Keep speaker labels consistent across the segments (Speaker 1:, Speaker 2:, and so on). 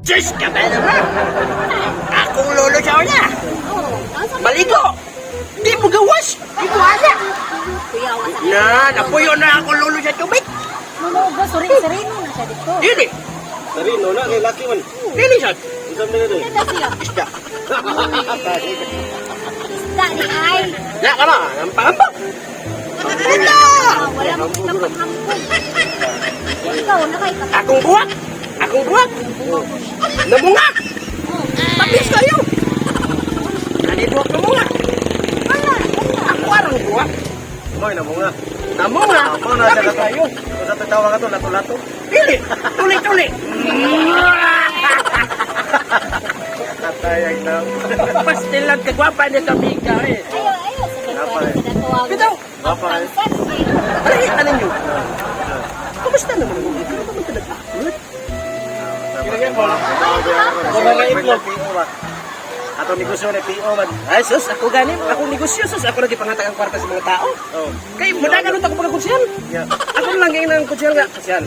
Speaker 1: Diyos ka ba naman? Akong lolo siya na. Baligo! Di mo gawas!
Speaker 2: Ay, kuwasa. Kuya, wasa.
Speaker 1: Na, napuyo na akong lolo sa tubig.
Speaker 2: Mumuga, sereno na siya dito.
Speaker 1: Dili!
Speaker 3: Sarino na, kay laki man.
Speaker 1: Dili siya!
Speaker 3: Isang na ito.
Speaker 2: Ganda siya.
Speaker 1: Isda!
Speaker 2: Isda ni Ay.
Speaker 1: Ya ka na! Ang pangambak! Wala!
Speaker 2: Walang hambog. Ikaw, nakay ka.
Speaker 1: Akong buwak! Akong buwak! Namunga! Patis kayo! Nanibuwak namunga! Ako arang buwak!
Speaker 3: Moy, namunga.
Speaker 1: Namunga!
Speaker 3: Ako na siya
Speaker 1: Patis
Speaker 3: kato.
Speaker 1: kayo!
Speaker 3: Kung sa tatawa ka to, lato-lato.
Speaker 1: Dili! Tuli-tuli!
Speaker 3: Tatayag na.
Speaker 1: Pastil lang kagwapa niya kami ka eh!
Speaker 2: Ayo. Sige,
Speaker 3: Napa,
Speaker 2: pwede
Speaker 3: eh.
Speaker 2: na tawagin.
Speaker 1: Bitaw!
Speaker 3: Papa, eh.
Speaker 1: Malahita ninyo! Kumusta naman mo? Hindi naman ito nagtakot.
Speaker 3: Mga itlog. Ato negosyo na PO man.
Speaker 1: Ay, sus, ako ganim. Ako negosyo, sus. Ako lagi pangatag ang kwarta sa mga tao.
Speaker 3: Oh.
Speaker 1: Kay, madagalot ako pagka kunsyan.
Speaker 3: Yeah.
Speaker 1: Ako lang ngayon ang kunsyan nga. Kunsyan.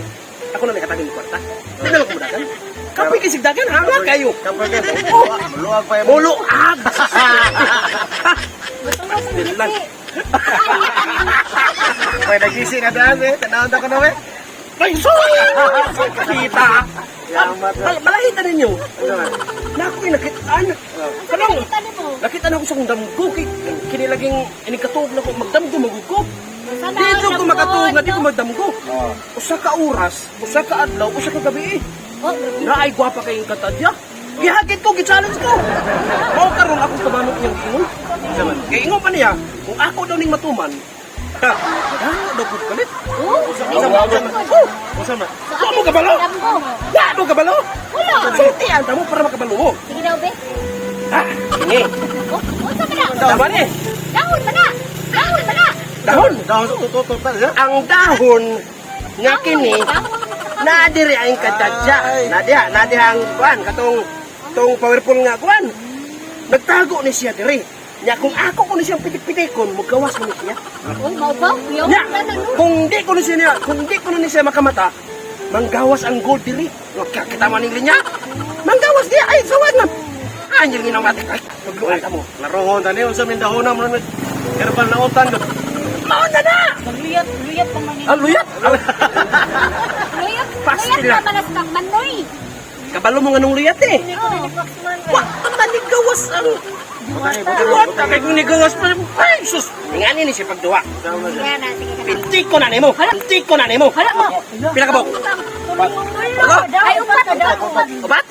Speaker 1: Ako na nakatagin ng kwarta. Hindi na ako madagal. Kapoy kisigdagan, hanga kayo.
Speaker 3: Kapag ka, luwag pa yung
Speaker 1: Mulo, ag!
Speaker 2: Pastil
Speaker 1: lang.
Speaker 3: May nagising na daan eh. Tanawad ako na eh.
Speaker 1: Ay, sus! Kita!
Speaker 3: Yamat na.
Speaker 1: Malahita ninyo.
Speaker 3: Ano man?
Speaker 1: Na ako'y nakitaan. Kanang,
Speaker 2: Tani mo.
Speaker 1: nakita na ako sa kong damgo. Kinilaging inikatuog na ko. Magdamgo, magugo. Dito ko makatuog na, di ko magdamgo.
Speaker 3: Oh.
Speaker 1: Usa ka oras, usa ka adlaw, usa ka gabi.
Speaker 2: Oh, grabe.
Speaker 1: Na ay gwapa kayong katadya. Gihagit ko, gi-challenge ko. Mao karon akong kamanong iyang giingon.
Speaker 3: Saman.
Speaker 1: Kay ingon pa niya, kung ako daw ning matuman, ha, daw ko palit.
Speaker 2: Oh,
Speaker 1: Oh,
Speaker 3: Usa man.
Speaker 1: wa mo kabalo. Wa mo kabalo.
Speaker 2: Wala.
Speaker 1: Sultian ta mo para makabalo mo.
Speaker 2: Sige daw, be.
Speaker 1: Ha, ini.
Speaker 2: Oh, unsa ka na?
Speaker 1: Tama ni.
Speaker 2: Dahon pa na. Dahon pa na.
Speaker 1: Dahon.
Speaker 3: Dahon sa tutututan ya.
Speaker 1: Ang dahon nga kini na diri ang katadya. Na diha ang kuan katong tong powerful nga kuan. Nagtago ni siya diri. Nya kung ako ko ni siyang pitik-pitikon, mugawas mo ni siya.
Speaker 2: Oh, mau ba? Kuya,
Speaker 1: Nya,
Speaker 2: wala na, no?
Speaker 1: kung di ko ni siya, makamata, manggawas ang gold diri. Kita man ning linya. Manggawas dia ay sawad na. Anjir ni mati ay. Pagluan ka mo.
Speaker 3: Larohon tani unsa min dahon na mo herbal na utan.
Speaker 1: Mao na na.
Speaker 2: Luyat pa man
Speaker 1: Ang luyat.
Speaker 2: Luyat
Speaker 1: Pastil
Speaker 2: na
Speaker 1: lang.
Speaker 2: malas kang manoy.
Speaker 1: Kabalo mo nga nung luyat eh. Wa, manigawas ang Diwata kay kung nigawas pa. Ay, sus. Ngani ni siya pagduwa.
Speaker 2: Sige na, sige na.
Speaker 1: Pintik ko na nimo. Pintik ko na nimo.
Speaker 2: Hala mo.
Speaker 1: Pila ka ba?
Speaker 2: Ay, upat ka daw.
Speaker 1: Upat?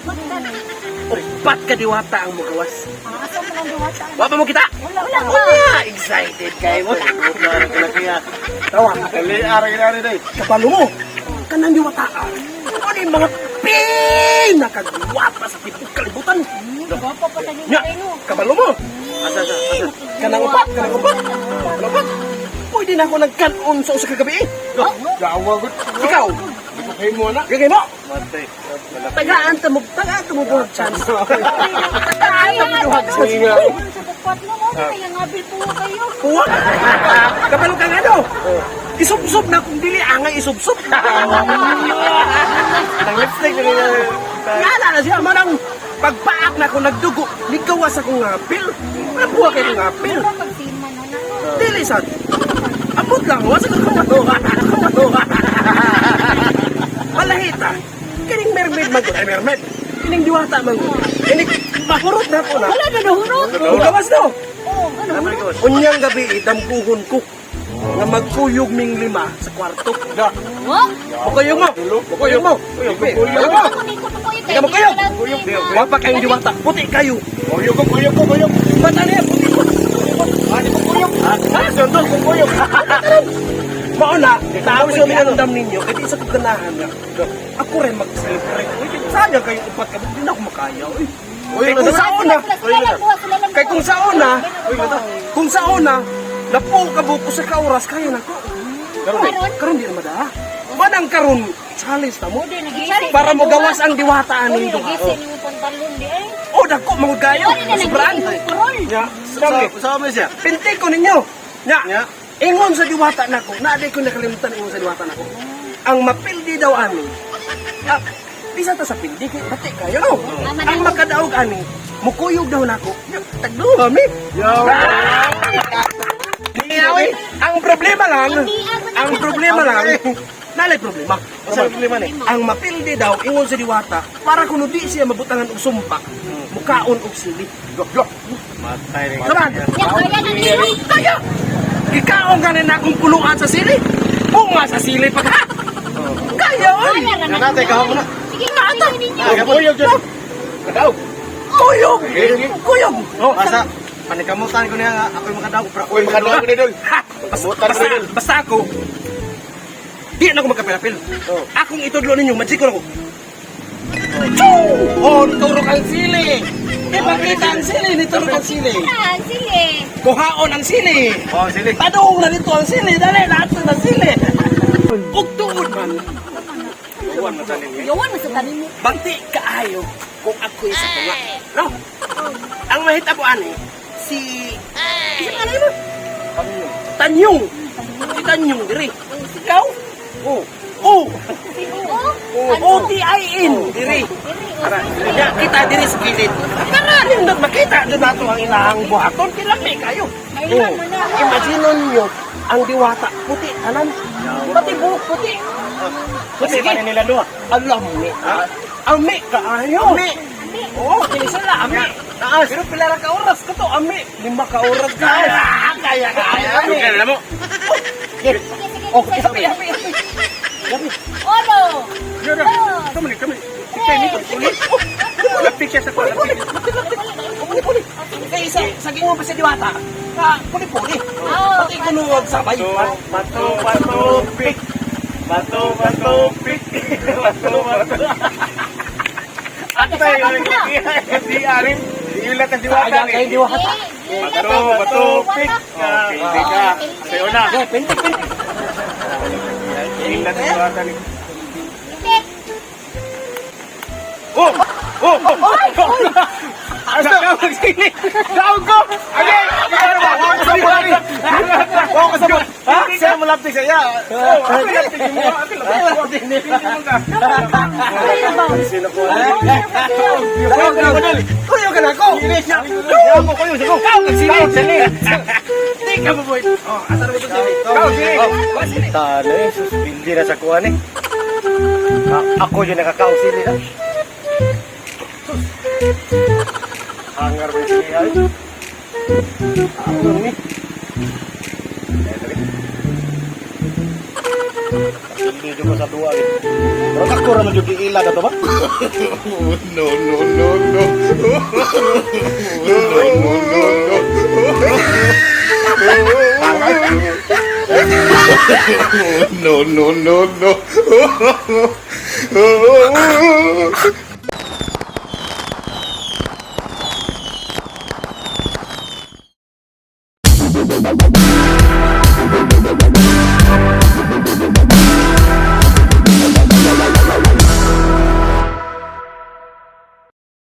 Speaker 1: Upat ka diwata ang mugawas.
Speaker 2: Asa mo ang duwata?
Speaker 1: Wa pa mo kita?
Speaker 2: Wala pa.
Speaker 1: Wala. Excited kayo mo. Tawa.
Speaker 3: Kali ara dai.
Speaker 1: Kabalo mo. Kanang diwataan. Ano yung mga pinakagwapa sa tipong kalibutan?
Speaker 2: Gwapo pa tayo
Speaker 1: Nya,
Speaker 2: kayo.
Speaker 1: kabalo mo.
Speaker 3: Asa.
Speaker 1: Kanang upat. Kanang upat. Pwede na ako nagkanon sa usa ka gabi.
Speaker 3: Gawa gud.
Speaker 1: Ikaw,
Speaker 3: Kay mo na.
Speaker 1: gagay mo.
Speaker 3: Matay.
Speaker 1: Tagaan ta mo buhat chance. Tagaan ta mo buhat chance.
Speaker 2: Sa bukpat mo, kaya ngabil po kayo.
Speaker 1: Kuha. Kabalo kang ano? Isubsob na kung dili angay isubsob.
Speaker 3: Ang lipstick ni
Speaker 1: Ngala na siya manang pagpaak na ako nagdugo, ligawas akong ngapil. Nabuha kayo ng ngapil.
Speaker 2: Ano pagsiman na na?
Speaker 1: Dili sad. Abot lang, wasa ka kumatuha. Malahita. Kining mermaid man ko. Ay, mermaid. Kining diwata man ko. Kining mahurot na ko na.
Speaker 2: Wala na nahurot.
Speaker 1: Ligawas no.
Speaker 2: Oh, ano?
Speaker 1: Unyang gabi, dampuhon ko. Nga magkuyog ming lima sa kwarto.
Speaker 2: Oh?
Speaker 1: Bukuyog mo. Bukuyog mo. Bukuyog mo.
Speaker 2: Ako ni ko to kayo.
Speaker 1: Ikaw bukuyog. Wapa kayong diwata. Puti kayo.
Speaker 3: Kuyog ko.
Speaker 1: Mata niya, puti ko.
Speaker 3: Ani ko kuyog. Sundol ko kuyog.
Speaker 1: Mauna, tapos yung minandam ninyo, kasi isa kong ganahan nga. Ako rin mag-celebrate. Uy, sayang kayong upat ka, hindi na ako makaya. Uy, kung sa una, kung sa una, napo ka buko sa kauras, kaya na ko. Karon di na mada. Manang karon, challenge na mo. Para mo gawas ang diwataan
Speaker 2: Uy,
Speaker 1: ninyo.
Speaker 2: nagising yung pantalon di eh.
Speaker 1: dako mangud kayo.
Speaker 2: Wala na
Speaker 1: Sobraan.
Speaker 2: naging kurol.
Speaker 3: Nya, sa mo siya.
Speaker 1: Pinti ko ninyo. Nya.
Speaker 3: Nya.
Speaker 1: Ingon sa diwata nako, naaday ko nakalimutan ingon sa diwata nako. Ang mapildi daw ani. Ah, bisa ta sa pildi kay pati kayo no. Ang makadaog ani, mukuyog daw nako. Tagduha mi. Niyawi, ang problema lang, nalay problema.
Speaker 3: Sa problema ni.
Speaker 1: Ang mapildi daw ingon sa diwata para kuno di siya mabutangan og sumpa, mukaon og sili. Gok.
Speaker 3: Matay rin.
Speaker 1: Kaman.
Speaker 2: Ya, kaya na niya.
Speaker 1: Kaya. Ikaon ka na akong puluan sa sili. Bunga sa sili pa ka. Kaya oy.
Speaker 2: Kaya na
Speaker 3: Nanatay ka mo na.
Speaker 2: Sige, kaya ninyo.
Speaker 3: Kuyog dyan. Kadaog.
Speaker 1: Kuyog. Kuyog.
Speaker 3: Oh, asa. Panikamutan ko niya nga. Ako'y makadaog. Ako'y makadaog ni Dol.
Speaker 1: Basta ako. Di na ako magkapilapil.
Speaker 3: Oh.
Speaker 1: Akong itudlo ninyo, magsikor ako. Oh, niturok ang sili. Di makita ang sili, niturok ang sili.
Speaker 2: Ah, sige.
Speaker 1: Kuhaon ang sili.
Speaker 3: Oh, sili.
Speaker 1: Padung na dito ang sili. Dali, lahat na sili. Ugtuod man.
Speaker 3: Uwan mo tanin niya.
Speaker 2: Yawan na sa tanin mo.
Speaker 1: Bangti kaayo kung ako'y sa tunga. No? Ang mahita ko ani, si... Isa nga mo? Tanyong. Si Tanyong, diri. Ikaw?
Speaker 3: Oh.
Speaker 1: Oh!
Speaker 2: Oh,
Speaker 1: O-T-I-N. Diri. Para, kaya kita diri sa kilid. Karanin na makita doon nato ang ilahang buhaton. Kilami kayo.
Speaker 2: kailan mo na.
Speaker 1: Imagine nyo, ang diwata, puti, tanan. Pati buhok, puti.
Speaker 3: Kasi pa nila doon.
Speaker 1: Alam ni. Ami kaayo. Ami. Oo, kinisala, ami. Pero pila ra ka oras ka to, ami. 5 ka oras ka. Kaya kaya.
Speaker 3: Yung kaya mo.
Speaker 2: Sige,
Speaker 1: Oh,
Speaker 2: sige,
Speaker 1: happy.
Speaker 2: Ono.
Speaker 3: Kami. Ikaw nito. Ulit. Lapik siya sa kwa.
Speaker 1: Puli. Kaya isa, sa gingo pa sa diwata. Puli.
Speaker 2: Oh,
Speaker 1: Pati kunuwag sabay.
Speaker 3: Bato, pik. Bato, pik. Atay, di arim. Iulat ang diwata.
Speaker 1: Kaya kayo diwata.
Speaker 3: Bato, pik. Hindi ka. Sayo na.
Speaker 1: Pintik.
Speaker 3: Iulat ang diwata ni.
Speaker 2: Pintik.
Speaker 3: Asa ka magsili? Daog ko! Okay! Wako sa buhari! Wako sa buhari! Ha? Siya mo lapis siya. Ako lapis mo. Ako lapis mo. Sino ko?
Speaker 1: Kuyo ka na ako.
Speaker 3: Ako ko yun. Ikaw nagsili.
Speaker 1: Hindi ka mo boy. Oh, asar mo ito sili.
Speaker 3: Ikaw sili. Tala eh. Suspindi na sa kuha ni. Ako yun nakakausili na. Hangar ba siya ay? Ano ni? Hindi ko sa duwa eh. Pero ako raman yung iila na to ba?
Speaker 4: No, no, no, no. No, no, no, no.